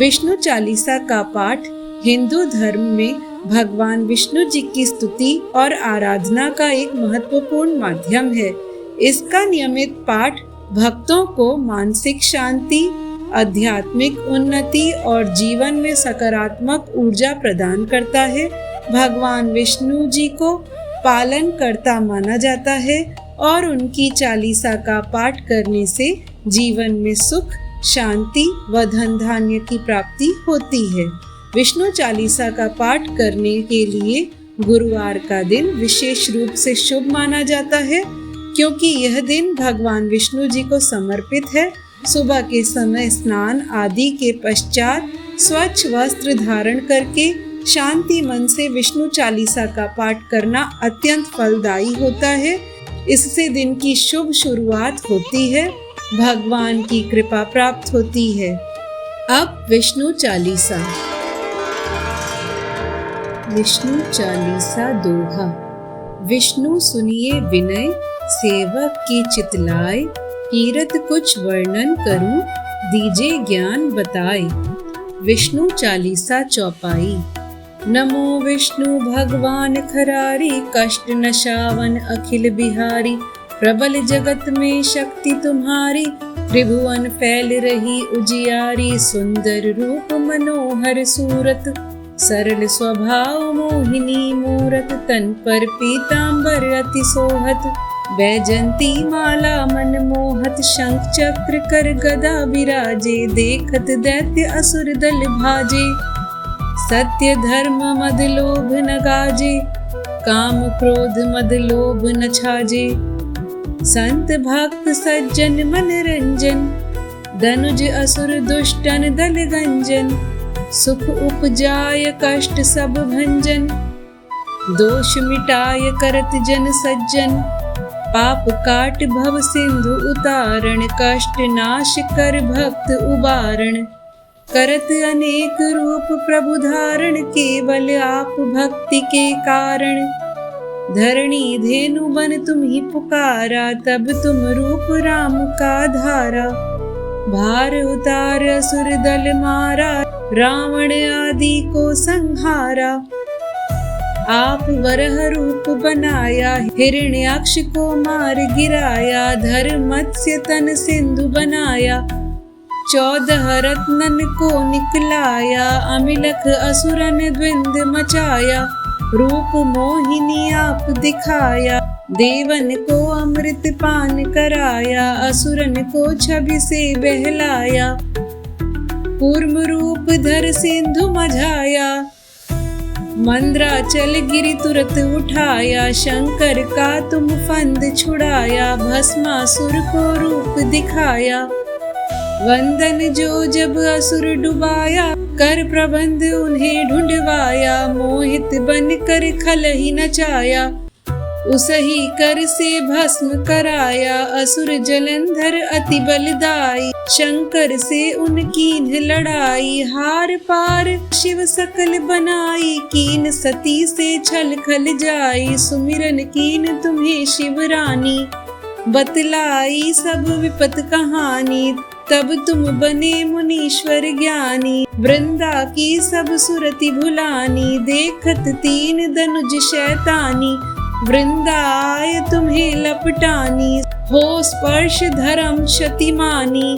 विष्णु चालीसा का पाठ हिंदू धर्म में भगवान विष्णु जी की स्तुति और आराधना का एक महत्वपूर्ण माध्यम है। इसका नियमित पाठ भक्तों को मानसिक शांति, आध्यात्मिक उन्नति और जीवन में सकारात्मक ऊर्जा प्रदान करता है। भगवान विष्णु जी को पालन करता माना जाता है और उनकी चालीसा का पाठ करने से जीवन में सुख, शांति व धन धान्य की प्राप्ति होती है। विष्णु चालीसा का पाठ करने के लिए गुरुवार का दिन विशेष रूप से शुभ माना जाता है, क्योंकि यह दिन भगवान विष्णु जी को समर्पित है। सुबह के समय स्नान आदि के पश्चात स्वच्छ वस्त्र धारण करके शांति मन से विष्णु चालीसा का पाठ करना अत्यंत फलदायी होता है। इससे दिन की शुभ शुरुआत होती है, भगवान की कृपा प्राप्त होती है। अब विष्णु चालीसा। विष्णु चालीसा दोहा। विष्णु सुनिए विनय, सेवक की चितलाए, कीरत कुछ वर्णन करूं, दीजे ज्ञान बताए। विष्णु चालीसा चौपाई। नमो विष्णु भगवान खरारी, कष्ट नशावन अखिल बिहारी। प्रबल जगत में शक्ति तुम्हारी, त्रिभुवन फैल रही उजियारी। सुंदर रूप मनोहर सूरत, सरल स्वभाव मोहिनी मूरत। तन पर पीतांबर अति सोहत, बैजंती माला मन मोहत। शंख चक्र कर गदा विराजे, देखत दैत्य असुर दल भाजे। सत्य धर्म मद लोभ न गाजे, काम क्रोध मद लोभ न छाजे। संत भक्त सज्जन मन रंजन, धनुज असुर दुष्टन दल गंजन। सुख उपजाय कष्ट सब भंजन, दोष मिटाय करत जन सज्जन। पाप काट भव सिंधु उतारण, कष्ट नाश कर भक्त उबारण। करत अनेक रूप प्रभु धारण, केवल आप भक्ति के कारण। धरणी धेनु बन तुम ही पुकारा, तब तुम रूप राम का धारा। भार उतार असुर दल मारा, रावण आदि को संहारा। आप वरह रूप बनाया, हिरण्याक्ष को मार गिराया। धर मत्स्य तन सिंधु बनाया, 14 रत्नन को निकलाया। अमिलख असुरन द्विंद मचाया, रूप मोहिनी आप दिखाया। देवन को अमृत पान कराया, असुरन को छवि से बहलाया। कूर्म रूप धर सिंधु मझाया, मंद्राचल गिरि तुरत उठाया। शंकर का तुम फंद छुड़ाया, भस्मासुर को रूप दिखाया। वंदन जो जब असुर डुबाया, कर प्रबंध उन्हें ढूंढवाया। मोहित बन कर खल ही नचाया, उसही कर से भस्म कराया। असुर जलंधर अति बलदाई, शंकर से उनकी लड़ाई। हार पार शिव सकल बनाई, कीन सती से छल खल जाई। सुमिरन कीन तुम्हें शिव रानी, बतलाई सब विपत कहानी। तब तुम बने मुनीश्वर ज्ञानी, वृंदा की सब सुरति भुलानी। देखत तीन धनुज शैतानी, वृंदा आय तुम्हें लपटानी। हो स्पर्श धर्म शतिमानी,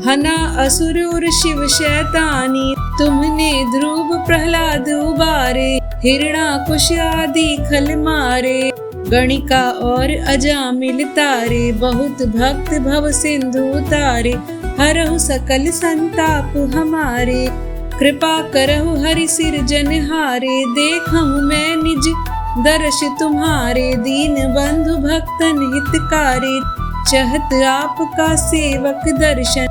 हना असुर और शिव शैतानी। तुमने ध्रुव प्रहलाद उबारे, हिरणाकुश आदि खल मारे। गणिका और अजामिल तारे, बहुत भक्त भव सिंधु उतारे। हरहु सकल संताप हमारे, कृपा करहु हरि सिरजनहारे। देखहु मैं निज दर्श तुम्हारे, दीन बंधु भक्तन हितकारे। चहत आपका सेवक दर्शन,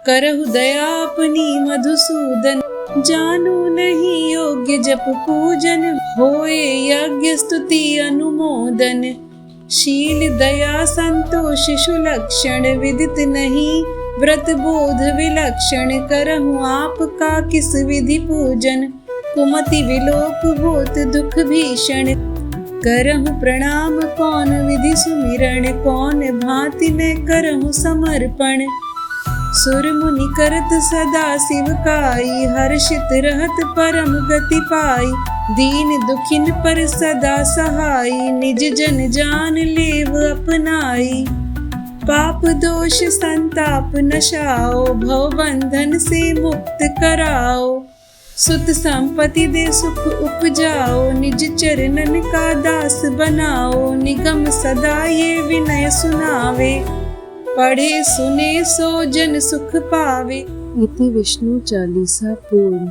करहु दया अपनी मधुसूदन। जानू नहीं योग्य जप पूजन, होए यज्ञ स्तुति अनुमोदन। शील दया संतोष सुलक्षण, विदित नहीं व्रत बोध विलक्षण। करहु आपका किस विधि पूजन, कुमति विलोक होत दुख भीषण। करहु प्रणाम कौन विधि सुमिरण, कौन भांति मैं करहु समर्पण। सुर मुनि करत सदा शिवकाई, हर्षित रहत परम गति पाई। दीन दुखिन पर सदा सहाई, निज जन जान लेव अपनाई। पाप दोष संताप नशाओ, भव बंधन से मुक्त कराओ। सुत संपत्ति दे सुख उपजाओ, निज चरणन का दास बनाओ। निगम सदा ये विनय सुनावे, पढ़े सुने सो जन सुख पावे। इति विष्णु चालीसा पूर्ण।